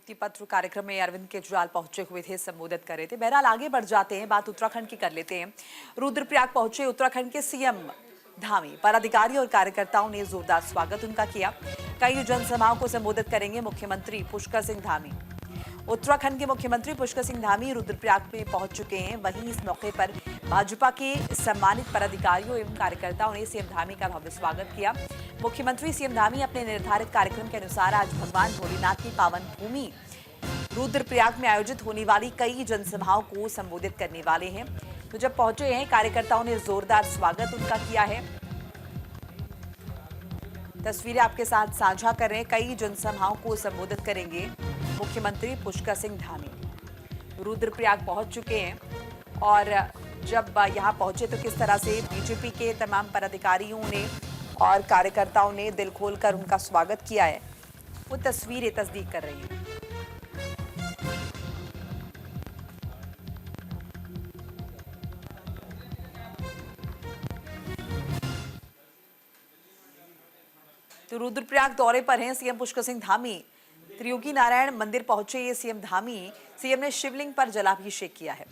नियुक्ति पत्र कार्यक्रम में अरविंद केजरीवाल पहुंचे हुए थे, संबोधित कर रहे थे। बहरहाल आगे बढ़ जाते हैं, बात उत्तराखंड की कर लेते हैं। रुद्रप्रयाग पहुंचे उत्तराखंड के सीएम धामी, पदाधिकारी और कार्यकर्ताओं ने जोरदार स्वागत उनका किया। कई जनसभाओं को संबोधित करेंगे मुख्यमंत्री पुष्कर सिंह धामी। उत्तराखंड के मुख्यमंत्री पुष्कर सिंह धामी रुद्रप्रयाग में पहुंच चुके हैं। वहीं इस मौके पर भाजपा के सम्मानित पदाधिकारियों एवं कार्यकर्ताओं ने सीएम धामी का भव्य स्वागत किया। मुख्यमंत्री सीएम धामी अपने निर्धारित कार्यक्रम के अनुसार आज भगवान भोलेनाथ की पावन भूमि रुद्रप्रयाग में आयोजित होने वाली कई जनसभाओं को संबोधित करने वाले हैं। तो जब पहुंचे हैं, कार्यकर्ताओं ने जोरदार स्वागत उनका किया है। तस्वीरें आपके साथ साझा कर रहे हैं। कई जनसभाओं को संबोधित करेंगे मुख्यमंत्री पुष्कर सिंह धामी। रुद्रप्रयाग पहुंच चुके हैं और जब यहां पहुंचे तो किस तरह से बीजेपी के तमाम पदाधिकारियों ने और कार्यकर्ताओं ने दिल खोलकर उनका स्वागत किया है, वो तस्वीरें तस्दीक कर रही हैं। तो रुद्रप्रयाग दौरे पर हैं सीएम पुष्कर सिंह धामी। त्रियोगी नारायण मंदिर पहुंचे ये सीएम धामी। सीएम ने शिवलिंग पर जलाभिषेक किया है।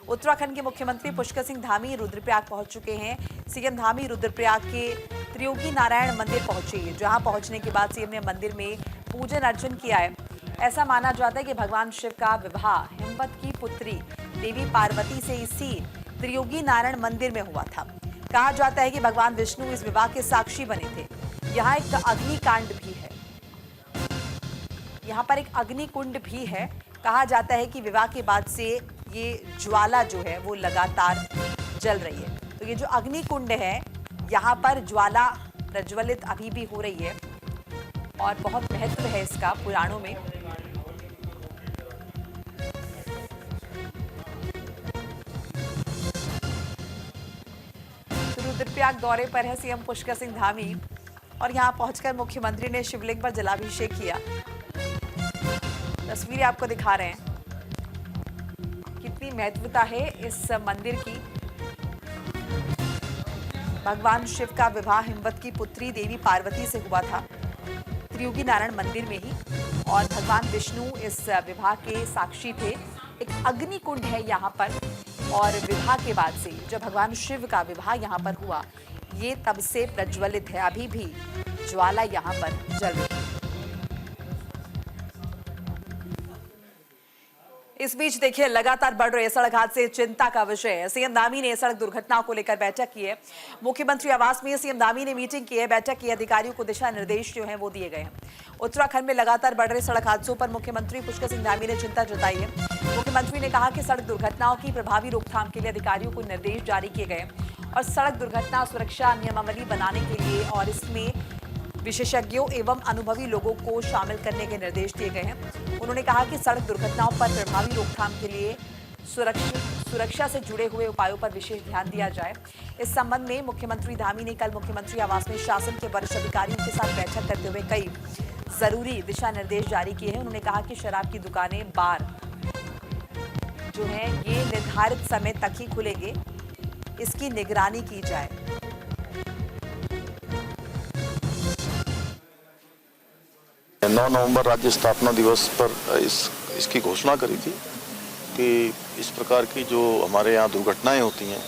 उत्तराखंड के मुख्यमंत्री पुष्कर सिंह धामी रुद्रप्रयाग पहुंच चुके हैं। सीएम धामी रुद्रप्रयाग के त्रियोगी नारायण मंदिर पहुंचे, जहां पहुंचने के बाद सीएम ने मंदिर में पूजन अर्चन किया है। ऐसा माना जाता है कि भगवान शिव का विवाह हिमवत की पुत्री देवी पार्वती से इसी त्रियोगी नारायण मंदिर में हुआ था। कहा जाता है कि भगवान विष्णु इस विवाह के साक्षी बने थे। यहाँ एक अग्निकांड भी है, यहाँ पर एक अग्निकुंड भी है। कहा जाता है कि विवाह के बाद से ये ज्वाला जो है वो लगातार जल रही है। तो ये जो अग्निकुंड है, यहाँ पर ज्वाला प्रज्वलित अभी भी हो रही है और बहुत महत्व है इसका पुराणों में। तो रुद्रप्रयाग दौरे पर है सीएम पुष्कर सिंह धामी और यहाँ पहुंचकर मुख्यमंत्री ने शिवलिंग पर जलाभिषेक किया। तस्वीरें आपको दिखा रहे हैं, कितनी महत्वता है इस मंदिर की। भगवान शिव का विवाह हिमवत की पुत्री देवी पार्वती से हुआ था, त्रियोगी नारायण मंदिर में ही, और भगवान विष्णु इस विवाह के साक्षी थे। एक अग्निकुंड है यहाँ पर और विवाह के बाद से जब भगवान शिव का विवाह यहाँ पर हुआ, ये तब से प्रज्वलित है, अभी भी ज्वाला यहाँ पर जल रही है। इस बीच देखिए, लगातार बढ़ रहे सड़क हादसे चिंता का विषय है। सीएम धामी ने सड़क दुर्घटनाओं को लेकर बैठक की है। मुख्यमंत्री आवास में सीएम धामी ने मीटिंग की है। बैठक की अधिकारियों को दिशा निर्देश जो हैं वो दिए गए हैं। उत्तराखंड में लगातार बढ़ रहे सड़क हादसों पर मुख्यमंत्री पुष्कर सिंह धामी ने चिंता जताई है। मुख्यमंत्री ने कहा कि सड़क दुर्घटनाओं की प्रभावी रोकथाम के लिए अधिकारियों को निर्देश जारी किए गए और सड़क दुर्घटना सुरक्षा नियमावली बनाने के लिए और इसमें विशेषज्ञों एवं अनुभवी लोगों को शामिल करने के निर्देश दिए गए हैं। उन्होंने कहा कि सड़क दुर्घटनाओं पर प्रभावी रोकथाम के लिए सुरक्षा से जुड़े हुए उपायों पर विशेष ध्यान दिया जाए। इस संबंध में मुख्यमंत्री धामी ने कल मुख्यमंत्री आवास में शासन के वरिष्ठ अधिकारियों के साथ बैठक करते हुए कई जरूरी दिशा निर्देश जारी किए हैं। उन्होंने कहा कि शराब की दुकानें, बार जो है ये निर्धारित समय तक ही खुलेंगे, इसकी निगरानी की जाए। 9 नवंबर राज्य स्थापना दिवस पर इसकी घोषणा करी थी कि इस प्रकार की जो हमारे यहाँ दुर्घटनाएं होती हैं,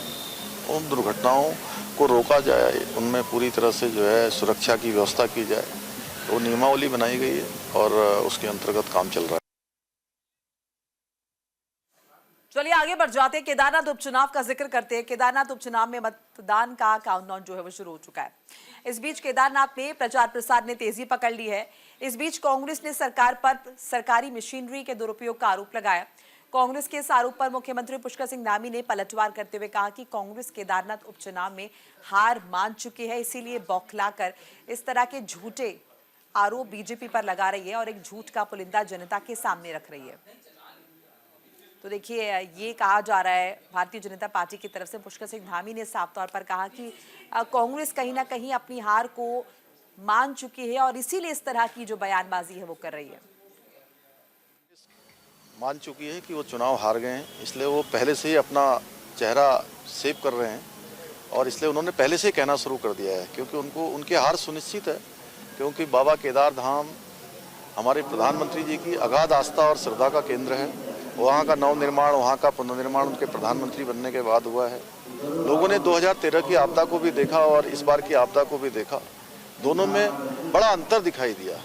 उन दुर्घटनाओं को रोका जाए, उनमें पूरी तरह से जो है सुरक्षा की व्यवस्था की जाए। तो नियमावली बनाई गई है और उसके अंतर्गत काम चल रहा है। चलिए आगे बढ़ जाते हैं। केदारनाथ उपचुनाव का जिक्र करते हैं। केदारनाथ उपचुनाव में मतदान का काउंटडाउन जो है वो शुरू हो चुका है। इस बीच केदारनाथ में प्रचार प्रसार ने तेजी पकड़ ली है। इस बीच कांग्रेस ने सरकार पर सरकारी मशीनरी के दुरुपयोग का आरोप लगाया। कांग्रेस के इस आरोप पर मुख्यमंत्री पुष्कर सिंह धामी ने पलटवार करते हुए कहा कि कांग्रेस केदारनाथ उपचुनाव में हार मान चुकी है, इसीलिए बौखलाकर इस तरह के झूठे आरोप बीजेपी पर लगा रही है और एक झूठ का पुलिंदा जनता के सामने रख रही है। तो देखिए, ये कहा जा रहा है भारतीय जनता पार्टी की तरफ से। पुष्कर सिंह धामी ने साफ तौर पर कहा कि कांग्रेस कहीं ना कहीं अपनी हार को मान चुकी है और इसीलिए इस तरह की जो बयानबाजी है वो कर रही है। मान चुकी है कि वो चुनाव हार गए हैं, इसलिए वो पहले से ही अपना चेहरा सेव कर रहे हैं और इसलिए उन्होंने पहले से ही कहना शुरू कर दिया है, क्योंकि उनको उनकी हार सुनिश्चित है। क्योंकि बाबा केदार धाम हमारे प्रधानमंत्री जी की अगाध आस्था और श्रद्धा का केंद्र है। वहाँ का नवनिर्माण, वहाँ का पुनर्निर्माण उनके प्रधानमंत्री बनने के बाद हुआ है। लोगों ने 2013 की आपदा को भी देखा और इस बार की आपदा को भी देखा, दोनों में बड़ा अंतर दिखाई दिया।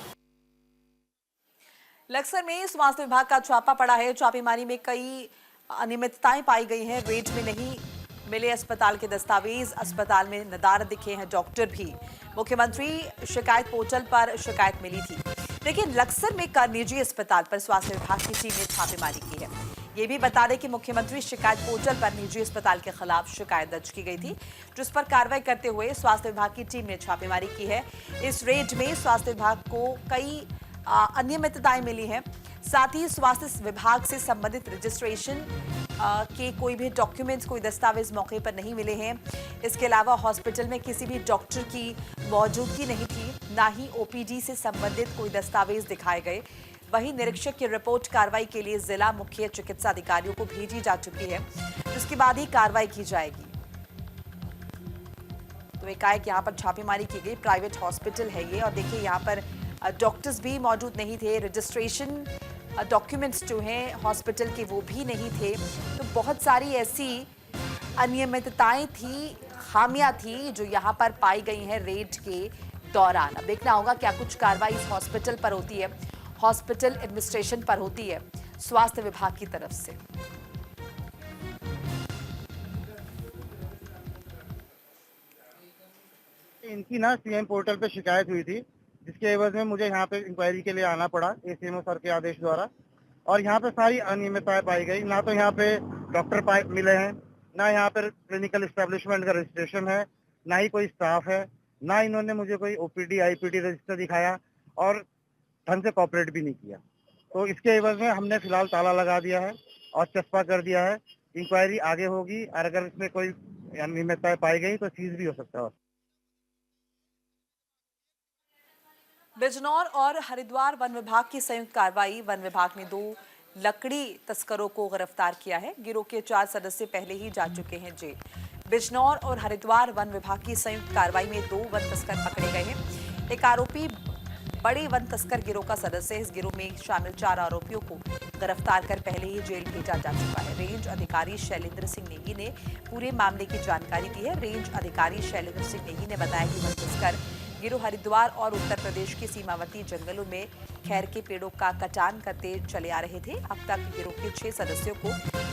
लक्सर में स्वास्थ्य विभाग का छापा पड़ा है। छापेमारी में कई अनियमितताएं पाई गई हैं। रेट में नहीं मिले अस्पताल के दस्तावेज, अस्पताल में नदारद दिखे हैं डॉक्टर भी। मुख्यमंत्री शिकायत पोर्टल पर शिकायत मिली थी, लेकिन लक्सर में का निजी अस्पताल पर स्वास्थ्य विभाग की टीम ने छापेमारी की है। ये भी बता दें कि मुख्यमंत्री शिकायत पोर्टल पर निजी अस्पताल के खिलाफ शिकायत दर्ज की गई थी, जिस पर कार्रवाई करते हुए स्वास्थ्य विभाग की टीम ने छापेमारी की है। इस रेड में स्वास्थ्य विभाग को कई अनियमितताएं मिली हैं। साथ ही स्वास्थ्य विभाग से संबंधित रजिस्ट्रेशन के कोई भी डॉक्यूमेंट्स, कोई दस्तावेज मौके पर नहीं मिले हैं। इसके अलावा हॉस्पिटल में किसी भी डॉक्टर की मौजूदगी नहीं थी, ना ही ओपीडी से संबंधित कोई दस्तावेज दिखाए गए। वहीं निरीक्षक की रिपोर्ट कार्रवाई के लिए जिला मुख्य चिकित्सा अधिकारियों को भेजी जा चुकी है, जिसके बाद ही कार्रवाई की जाएगी। तो एकाएक यहाँ पर छापेमारी की गई। प्राइवेट हॉस्पिटल है ये, और देखिए यहाँ पर डॉक्टर्स भी मौजूद नहीं थे। रजिस्ट्रेशन डॉक्यूमेंट्स जो हैं हॉस्पिटल के वो भी नहीं थे। तो बहुत सारी ऐसी अनियमितताएं थी, खामियां थी जो यहाँ पर पाई गई हैं रेड के दौरान। अब देखना होगा क्या कुछ कार्रवाई इस हॉस्पिटल पर होती है, हॉस्पिटल एडमिनिस्ट्रेशन पर होती है स्वास्थ्य विभाग की तरफ से। इनकी ना सीएम पोर्टल पे शिकायत हुई थी, जिसके एवज में मुझे यहाँ पे इंक्वायरी के लिए आना पड़ा एसीएमओ सर के आदेश द्वारा। और यहाँ पे सारी अनियमितताएं पाई गई। ना तो यहाँ पे डॉक्टर मिले हैं, ना यहाँ पे क्लिनिकल एस्टेब्लिशमेंट का रजिस्ट्रेशन है, ना ही कोई स्टाफ है, ना इन्होंने मुझे कोई ओपीडी आईपीडी रजिस्टर दिखाया और ढंग से कॉपरेट भी नहीं किया। तो इसके एवज में हमने फिलहाल ताला लगा दिया है और चस्पा कर दिया है। इंक्वायरी आगे होगी और अगर इसमें कोई अनियमितताएं पाई गई तो सीज भी हो सकता है। बिजनौर और हरिद्वार वन विभाग की संयुक्त कार्रवाई। वन विभाग ने 2 लकड़ी तस्करों को गिरफ्तार किया है। गिरोह के 4 सदस्य पहले ही जा चुके हैं जेल। बिजनौर और हरिद्वार वन विभाग की संयुक्त कार्रवाई में 2 वन तस्कर पकड़े गए हैं। एक आरोपी बड़े वन तस्कर गिरोह का सदस्य है। इस गिरोह में शामिल 4 आरोपियों को गिरफ्तार कर पहले ही जेल भेजा जा चुका है। रेंज अधिकारी शैलेंद्र सिंह नेगी ने पूरे मामले की जानकारी दी है। रेंज अधिकारी शैलेंद्र सिंह नेगी ने बताया कि वन तस्कर गिरोह हरिद्वार और उत्तर प्रदेश के सीमावर्ती जंगलों में खैर के पेड़ों का कटान करते चले आ रहे थे। अब तक गिरोह के 6 सदस्यों को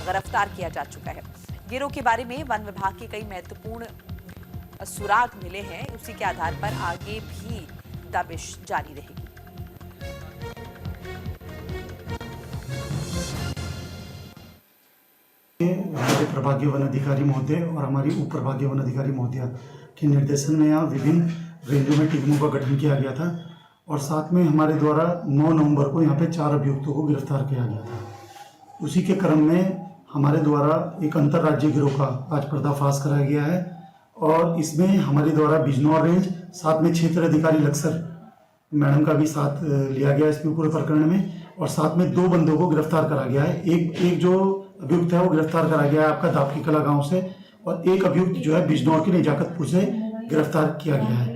गिरफ्तार किया जा चुका है। गिरोह के बारे में वन विभाग के कई महत्वपूर्ण सुराग मिले हैं। उसी के आधार पर आगे भी दबिश जारी रहेगी। हमारे प्रभागीय वन अधिकारी महोदय और हमारी उप प्रभागीय वन अधिकारी महोदय के निर्देशन में यहाँ विभिन्न रेंजों में टीमों का गठन किया गया था और साथ में हमारे द्वारा 9 नवंबर को यहाँ पे 4 अभियुक्तों को गिरफ्तार किया गया था। उसी के क्रम में हमारे द्वारा एक अंतर्राज्यीय गिरोह का आज पर्दाफाश कराया गया है और इसमें हमारे द्वारा बिजनौर रेंज, साथ में क्षेत्र अधिकारी लक्सर मैडम का भी साथ लिया गया इस पूरे प्रकरण में। और साथ में 2 बंदों को गिरफ्तार करा गया है। एक जो अभियुक्त है वो गिरफ्तार करा गया है आपका दापकी कला गाँव से, और एक अभियुक्त जो है बिजनौर के नजाकतपुर से गिरफ्तार किया गया है।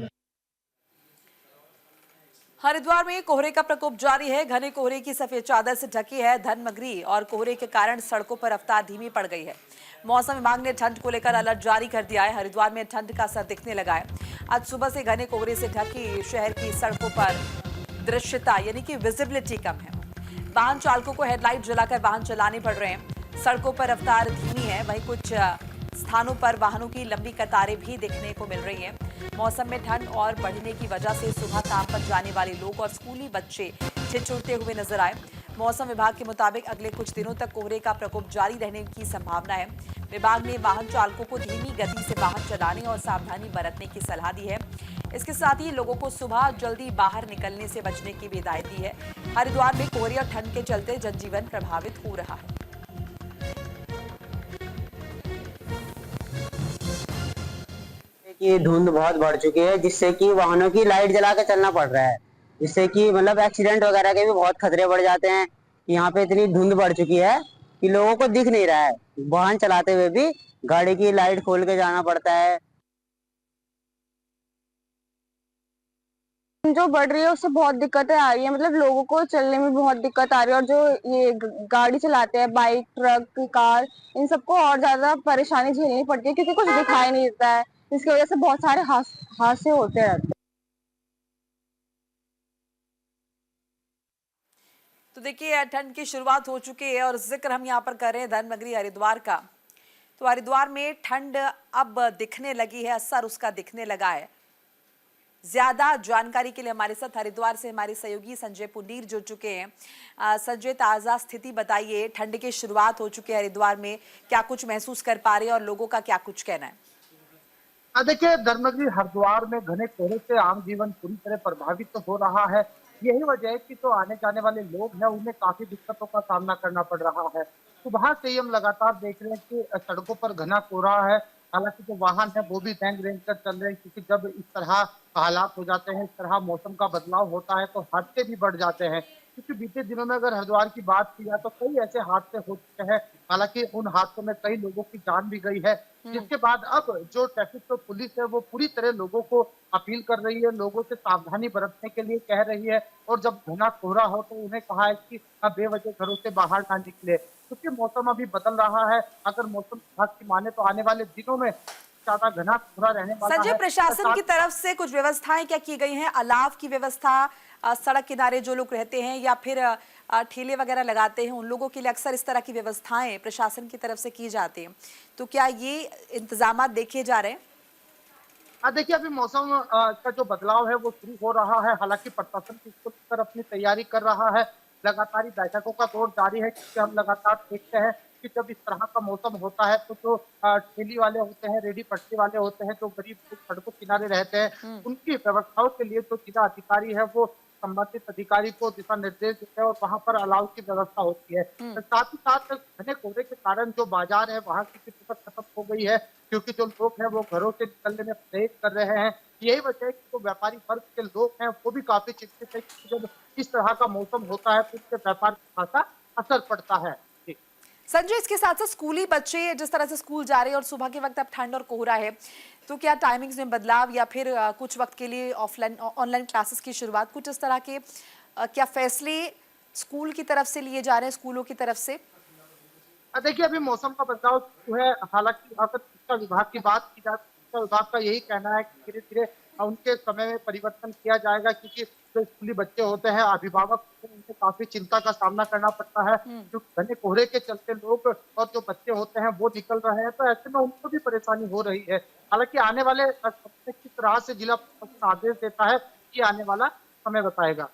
हरिद्वार में कोहरे का प्रकोप जारी है। घने कोहरे की सफेद चादर से ढकी है धनमगरी और कोहरे के कारण सड़कों पर रफ्तार धीमी पड़ गई है। मौसम विभाग ने ठंड को लेकर अलर्ट जारी कर दिया है। हरिद्वार में ठंड का असर दिखने लगा है। आज सुबह से घने कोहरे से ढकी शहर की सड़कों पर दृश्यता यानी कि विजिबिलिटी कम है। वाहन चालकों को हेडलाइट जलाकर वाहन चलाने पड़ रहे हैं। सड़कों पर रफ्तार धीमी है। वहीं कुछ स्थानों पर वाहनों की लंबी कतारें भी देखने को मिल रही हैं। मौसम में ठंड और बढ़ने की वजह से सुबह काम पर जाने वाले लोग और स्कूली बच्चे ठिठुरते हुए नजर आए। मौसम विभाग के मुताबिक अगले कुछ दिनों तक कोहरे का प्रकोप जारी रहने की संभावना है। विभाग ने वाहन चालकों को धीमी गति से वाहन चलाने और सावधानी बरतने की सलाह दी है। इसके साथ ही लोगों को सुबह जल्दी बाहर निकलने से बचने की भी हिदायत दी है। हरिद्वार में कोहरे और ठंड के चलते जनजीवन प्रभावित हो रहा है। कि धुंध बहुत बढ़ चुकी है, जिससे कि वाहनों की लाइट जला के चलना पड़ रहा है, जिससे कि मतलब एक्सीडेंट वगैरह के भी बहुत खतरे बढ़ जाते हैं। यहाँ पे इतनी धुंध बढ़ चुकी है कि लोगों को दिख नहीं रहा है। वाहन चलाते हुए भी गाड़ी की लाइट खोल के जाना पड़ता है। जो बढ़ रही है उससे बहुत दिक्कतें आ रही है, मतलब लोगों को चलने में बहुत दिक्कत आ रही है, और जो ये गाड़ी चलाते हैं, बाइक, ट्रक, कार, इन सबको और ज्यादा परेशानी झेलनी पड़ती है क्योंकि कुछ दिखाई नहीं देता है, जिसकी वजह से बहुत सारे हादसे होते रहते हैं। तो देखिए ठंड की शुरुआत हो चुकी है और जिक्र हम यहाँ पर कर रहे हैं धर्मनगरी हरिद्वार का। तो हरिद्वार में ठंड अब दिखने लगी है, असर उसका दिखने लगा है। ज्यादा जानकारी के लिए हमारे साथ हरिद्वार से हमारे सहयोगी संजय पुंडीर जुड़ चुके हैं। संजय, ताजा स्थिति बताइए, ठंड की शुरुआत हो चुकी है हरिद्वार में, क्या कुछ महसूस कर पा रहे हैं और लोगों का क्या कुछ कहना है? देखिए, धर्मनगरी हरिद्वार में घने कोहरे से आम जीवन पूरी तरह प्रभावित तो हो रहा है। यही वजह है कि जो आने जाने वाले लोग हैं उन्हें काफी दिक्कतों का सामना करना पड़ रहा है। सुबह से ही हम लगातार देख रहे हैं कि सड़कों पर घना कोहरा है। हालांकि जो वाहन है वो भी रेंग रेंग कर चल रहे हैं, क्योंकि जब इस तरह हालात हो जाते हैं, इस तरह मौसम का बदलाव होता है तो हादसे भी बढ़ जाते हैं। क्योंकि बीते दिनों में अगर हरिद्वार की बात की जाए तो कई ऐसे हादसे हो चुके हैं। हालांकि उन हादसों में कई लोगों की जान भी गई है, जिसके बाद अब जो ट्रैफिक तो पुलिस है वो पूरी तरह लोगों को अपील कर रही है, लोगों से सावधानी बरतने के लिए कह रही है। और जब घना कोहरा हो तो उन्हें कहा है कि अब बेवजह घरों से बाहर ना निकले, क्योंकि मौसम अभी बदल रहा है। अगर मौसम विभाग की माने तो आने वाले दिनों में ज्यादा घना कोहरा रहने वाला है। संजय, प्रशासन की तरफ से कुछ व्यवस्थाएं क्या की गई हैं? अलाव की व्यवस्था, सड़क किनारे जो लोग रहते हैं या फिर ठेले वगैरह लगाते हैं, उन लोगों के लिए अक्सर इस तरह की व्यवस्थाएं प्रशासन की तरफ से की जाती हैं, तो क्या ये इंतजाम देखे जा रहे हैं? देखिए, अभी मौसम का जो बदलाव है वो शुरू हो रहा है। हालांकि प्रशासन इसको लेकर अपनी तैयारी कर रहा है। लगातार ही बैठकों का दौर जारी है, क्योंकि हम लगातार देखते हैं कि जब इस तरह का मौसम होता है तो जो ठेली वाले होते हैं, रेडी पटरी वाले होते हैं, जो गरीब सड़कों किनारे रहते हैं, उनकी व्यवस्थाओं के लिए जो जिला अधिकारी है वो संबंधित अधिकारी को दिशा निर्देश देते हैं और वहां पर अलाव की व्यवस्था होती है। साथ ही साथ घने कोहरे के कारण जो बाजार है वहां की दिक्कत खत्म हो गई है, क्योंकि जो लोग हैं वो घरों से निकलने में परहेज कर रहे हैं। यही वजह है कि जो व्यापारी वर्ग के लोग हैं वो भी काफी चिंतित है, कि जब इस तरह का मौसम होता है तो इससे व्यापार पर खासा असर पड़ता है। संजय, इसके साथ साथ स्कूली बच्चे जिस तरह से स्कूल जा रहे हैं और सुबह के वक्त अब ठंड और कोहरा है, तो क्या टाइमिंग्स में बदलाव या फिर कुछ वक्त के लिए ऑफलाइन ऑनलाइन क्लासेस की शुरुआत, कुछ इस तरह के क्या फैसले स्कूल की तरफ से लिए जा रहे हैं, स्कूलों की तरफ से? देखिए, अभी मौसम का बदलाव जो है, हालांकि अगर शिक्षा विभाग की बात की जाए तो शिक्षा विभाग का यही कहना है कि धीरे धीरे उनके समय में परिवर्तन किया जाएगा, क्योंकि जो स्कूली बच्चे होते हैं, अभिभावक उनसे काफी चिंता का सामना करना पड़ता है। जो घने कोहरे के चलते लोग और जो बच्चे होते हैं वो निकल रहे हैं, तो ऐसे में उनको भी परेशानी हो रही है। हालांकि आने वाले समय किस तरह से जिला प्रशासन आदेश देता है ये आने वाला समय बताएगा।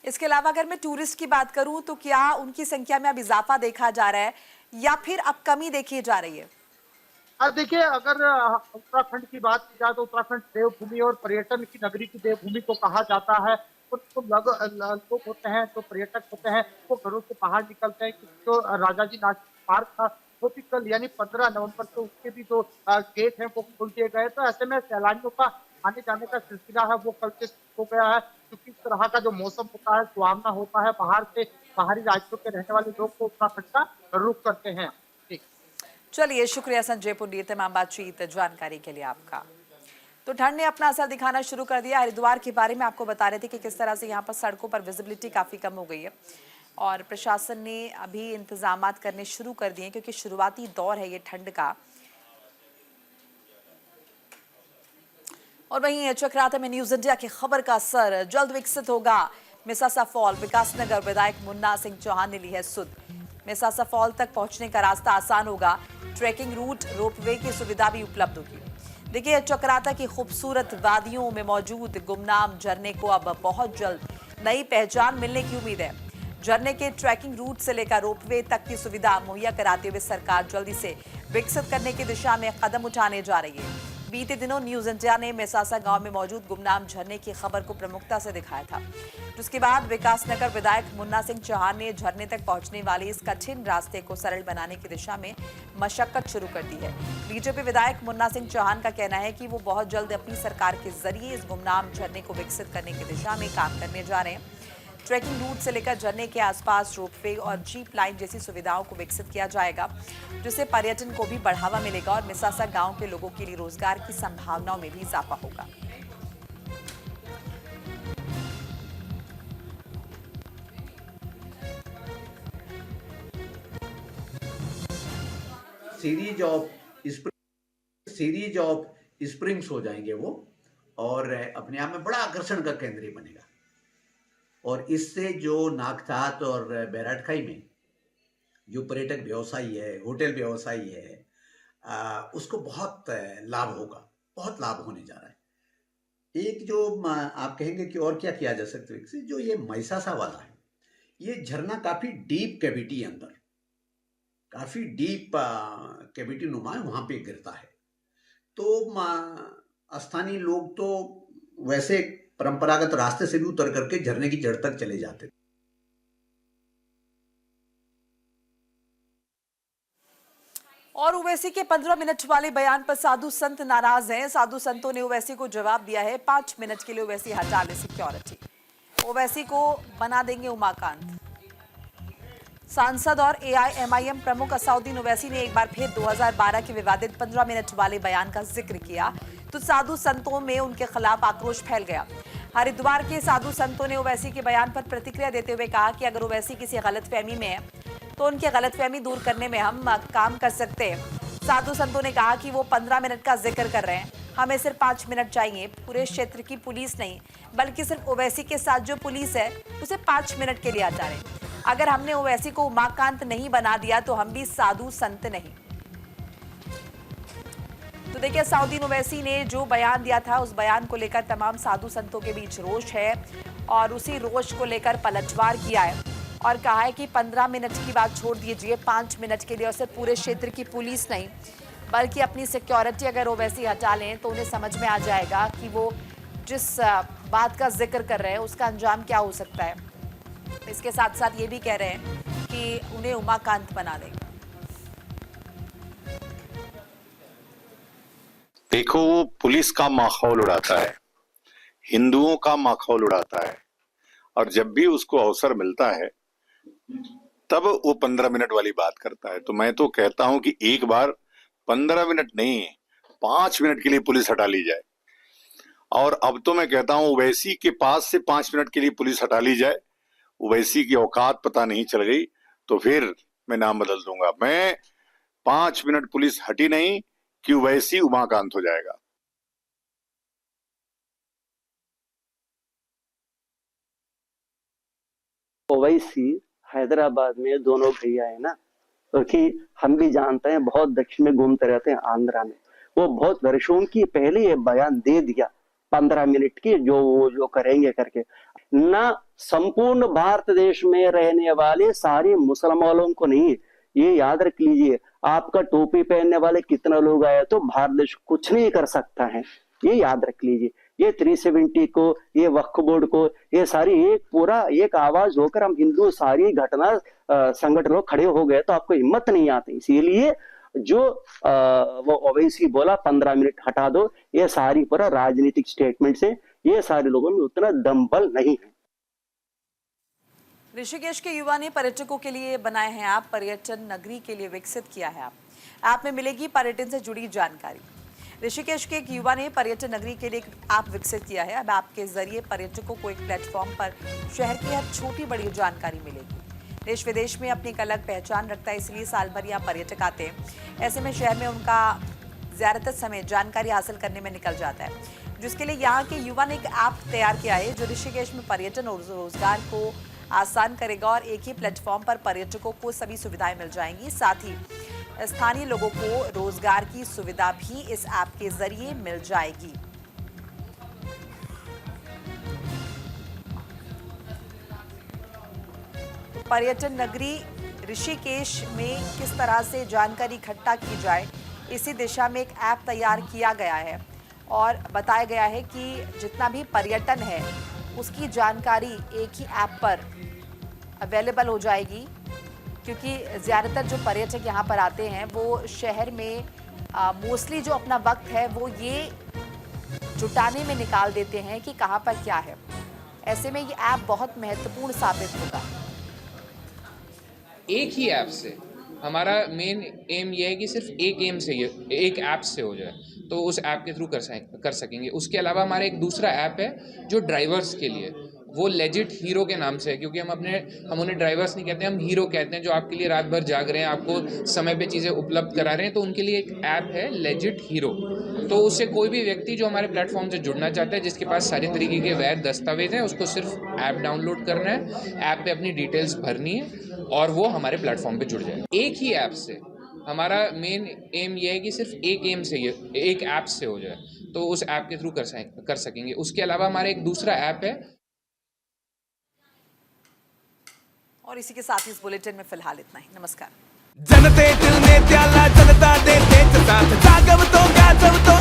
इसके अलावा अगर मैं टूरिस्ट की बात करूं तो क्या उनकी संख्या में अब इजाफा देखा जा रहा है या फिर अब कमी देखी जा रही है? देखिए, अगर उत्तराखंड की बात की जाए तो उत्तराखंड देवभूमि और पर्यटन की नगरी की देवभूमि को कहा जाता है। तो लोग होते हैं, जो पर्यटक होते हैं, वो घरों से बाहर निकलते हैं। जो राजा जी नेशनल पार्क था वो भी कल यानी 15 नवंबर से उसके भी जो गेट हैं वो खोल दिए गए। तो ऐसे में सैलानियों का आने जाने का सिलसिला है वो कल से हो गया है, क्योंकि इस तरह का जो मौसम होता है सुहावना होता है। बाहरी राज्यों के रहने वाले लोग तो उत्तराखंड का रुख करते हैं। चलिए, शुक्रिया संजय पुंडीर, तमाम बातचीत जानकारी के लिए आपका। तो ठंड ने अपना असर दिखाना शुरू कर दिया। हरिद्वार के बारे में आपको बता रहे थे कि किस तरह से यहाँ पर सड़कों पर विजिबिलिटी काफी कम हो गई है और प्रशासन ने अभी इंतजाम करने शुरू कर दिए, क्योंकि शुरुआती दौर है ये ठंड का। और वहीं चक्राता में न्यूज इंडिया की खबर का असर, जल्द विकसित होगा मिसासा फॉल, विकासनगर विधायक मुन्ना सिंह चौहान ने ली है सुध। मिसासा फॉल तक पहुंचने का रास्ता आसान होगा, ट्रैकिंग रूट, रोपवे की सुविधा भी उपलब्ध होगी। देखिए, चक्राता की खूबसूरत वादियों में मौजूद गुमनाम झरने को अब बहुत जल्द नई पहचान मिलने की उम्मीद है। झरने के ट्रैकिंग रूट से लेकर रोपवे तक की सुविधा मुहैया कराते हुए सरकार जल्दी से विकसित करने की दिशा में कदम उठाने जा रही है। बीते दिनों न्यूज इंडिया ने मिसासा गांव में मौजूद गुमनाम झरने की खबर को प्रमुखता से दिखाया था, जिसके बाद विकासनगर विधायक मुन्ना सिंह चौहान ने झरने तक पहुंचने वाले इस कठिन रास्ते को सरल बनाने की दिशा में मशक्कत शुरू कर दी है। बीजेपी विधायक मुन्ना सिंह चौहान का कहना है कि वो बहुत जल्द अपनी सरकार के जरिए इस गुमनाम झरने को विकसित करने की दिशा में काम करने जा रहे हैं। ट्रैकिंग रूट से लेकर झरने के आसपास रोपवे और जीप लाइन जैसी सुविधाओं को विकसित किया जाएगा, जिससे पर्यटन को भी बढ़ावा मिलेगा और मिसासा गांव के लोगों के लिए रोजगार की संभावनाओं में भी इजाफा होगा। सीरीज ऑफ स्प्रिंग्स हो जाएंगे वो, और अपने आप में बड़ा आकर्षण का केंद्र बनेगा। और इससे जो नागसात और बैराटखाई में जो पर्यटक व्यवसायी है, होटल व्यवसायी है, उसको बहुत लाभ होगा, बहुत लाभ होने जा रहा है। एक जो आप कहेंगे कि और क्या किया जा सकता है, जो ये मैसासा वाला है, ये झरना काफी डीप कैविटी अंदर, काफी डीप कैविटी नुमा है, वहां पे गिरता है। तो स्थानीय लोग तो वैसे परंपरागत रास्ते से भी उतर करके झरने की जड़ तक चले जाते थे। और ओवैसी के 15 मिनट वाले बयान पर साधु संत नाराज हैं। साधु संतों ने ओवैसी को जवाब दिया है, 5 मिनट के लिए ओवैसी हटा ले सिक्योरिटी। ओवैसी को बना देंगे उमाकांत। सांसद और एआईएमआईएम प्रमुख असदुद्दीन ओवैसी ने एक बार फिर 2012 के विवादित 15 मिनट वाले बयान का जिक्र किया तो साधु संतों में उनके खिलाफ आक्रोश फैल गया। हरिद्वार के साधु संतों ने ओवैसी के बयान पर प्रतिक्रिया देते हुए कहा कि अगर ओवैसी किसी गलतफहमी में है तो उनकी गलतफहमी दूर करने में हम काम कर सकते हैं। साधु संतों ने कहा कि वो 15 मिनट का जिक्र कर रहे हैं, हमें सिर्फ 5 मिनट चाहिए। पूरे क्षेत्र की पुलिस नहीं बल्कि सिर्फ ओवैसी के साथ जो पुलिस है उसे 5 मिनट के लिए हटा रहे। अगर हमने ओवैसी को उमाकांत नहीं बना दिया तो हम भी साधु संत नहीं। तो देखिए, असदुद्दीन ओवैसी ने जो बयान दिया था उस बयान को लेकर तमाम साधु संतों के बीच रोष है और उसी रोष को लेकर पलटवार किया है और कहा है कि 15 मिनट की बात छोड़ दीजिए, 5 मिनट के लिए और सिर्फ पूरे क्षेत्र की पुलिस नहीं बल्कि अपनी सिक्योरिटी अगर ओवैसी हटा लें तो उन्हें समझ में आ जाएगा कि वो जिस बात का जिक्र कर रहे हैं उसका अंजाम क्या हो सकता है। इसके साथ साथ ये भी कह रहे हैं कि उन्हें उमाकांत बना देंगे। देखो, वो पुलिस का माहौल उड़ाता है, हिंदुओं का माहौल उड़ाता है, और जब भी उसको अवसर मिलता है तब वो 15 मिनट वाली बात करता है। तो मैं तो कहता हूं कि एक बार 15 मिनट नहीं, 5 मिनट के लिए पुलिस हटा ली जाए। और अब तो मैं कहता हूं ओवैसी के पास से 5 मिनट के लिए पुलिस हटा ली जाए। ओवैसी की औकात पता नहीं चल गई तो फिर मैं नाम बदल दूंगा। मैं 5 मिनट पुलिस हटी नहीं कि ओवैसी उमाकांत हो जाएगा। ओवैसी हैदराबाद में दोनों भैया है ना, क्योंकि हम भी जानते हैं बहुत दक्षिण में घूमते रहते हैं, आंध्रा में। वो बहुत वर्षों की पहले ये बयान दे दिया 15 मिनट की जो करेंगे करके। ना संपूर्ण भारत देश में रहने वाले सारे मुसलमानों को नहीं, ये याद रख लीजिए, आपका टोपी पहनने वाले कितना लोग आए तो भारत देश कुछ नहीं कर सकता है, ये याद रख लीजिए। ये 370 को, ये वक्फ बोर्ड को, ये सारी एक आवाज होकर हम हिंदू सारी घटना संगठन लोग खड़े हो गए तो आपको हिम्मत नहीं आती। इसीलिए जो वो ओवैसी बोला 15 मिनट हटा दो, ये सारी पूरा राजनीतिक स्टेटमेंट से ये सारे लोगों में उतना दम बल नहीं है। ऋषिकेश के युवा ने पर्यटकों के लिए बनाए हैं ऐप, पर्यटन नगरी के लिए विकसित किया है ऐप में मिलेगी पर्यटन से जुड़ी जानकारी। ऋषिकेश के एक युवा ने पर्यटन नगरी के लिए एक ऐप विकसित किया है। अब ऐप के जरिए पर्यटकों को एक प्लेटफॉर्म पर शहर की हर छोटी बड़ी जानकारी मिलेगी। देश विदेश में अपनी एक अलग पहचान रखता है, इसलिए साल भर यहाँ पर्यटक आते हैं। ऐसे में शहर में उनका ज्यादातर समय जानकारी हासिल करने में निकल जाता है, जिसके लिए यहाँ के युवा ने एक ऐप तैयार किया है जो ऋषिकेश में पर्यटन और रोजगार को आसान करेगा और एक ही प्लेटफॉर्म पर पर्यटकों को सभी सुविधाएं मिल जाएंगी। साथ ही स्थानीय लोगों को रोजगार की सुविधा भी इस ऐप के जरिए मिल जाएगी। तो पर्यटन नगरी ऋषिकेश में किस तरह से जानकारी इकट्ठा की जाए, इसी दिशा में एक ऐप तैयार किया गया है और बताया गया है कि जितना भी पर्यटन है उसकी जानकारी एक ही ऐप पर अवेलेबल हो जाएगी, क्योंकि ज़्यादातर जो पर्यटक यहाँ पर आते हैं वो शहर में मोस्टली जो अपना वक्त है वो ये जुटाने में निकाल देते हैं कि कहाँ पर क्या है। ऐसे में ये ऐप बहुत महत्वपूर्ण साबित होगा। एक ही ऐप से हमारा मेन एम ये है कि सिर्फ एक एम से एक ऐप से हो जाए, तो उस ऐप के थ्रू कर सकेंगे। उसके अलावा हमारा एक दूसरा ऐप है जो ड्राइवर्स के लिए, वो लेजिट हीरो के नाम से है, क्योंकि हम उन्हें ड्राइवर्स नहीं कहते, हम हीरो कहते हैं, जो आपके लिए रात भर जाग रहे हैं, आपको समय पे चीज़ें उपलब्ध करा रहे हैं। तो उनके लिए एक ऐप है लेजिट हीरो। तो उससे कोई भी व्यक्ति जो हमारे प्लेटफॉर्म से जुड़ना चाहता है, जिसके पास सारे तरीके के वैध दस्तावेज हैं, उसको सिर्फ ऐप डाउनलोड करना है, ऐप पे अपनी डिटेल्स भरनी है और वो हमारे प्लेटफॉर्म पे जुड़ जाए। एक ही ऐप से हमारा मेन एम ये है कि सिर्फ एक ऐप से हो जाए, तो उस ऐप के थ्रू कर सकेंगे। उसके अलावा हमारा एक दूसरा ऐप है। और इसी के साथ इस बुलेटिन में फिलहाल इतना ही। नमस्कार। जनतेतील नेत्याला जनता देते साथ जागवतो गाजवतो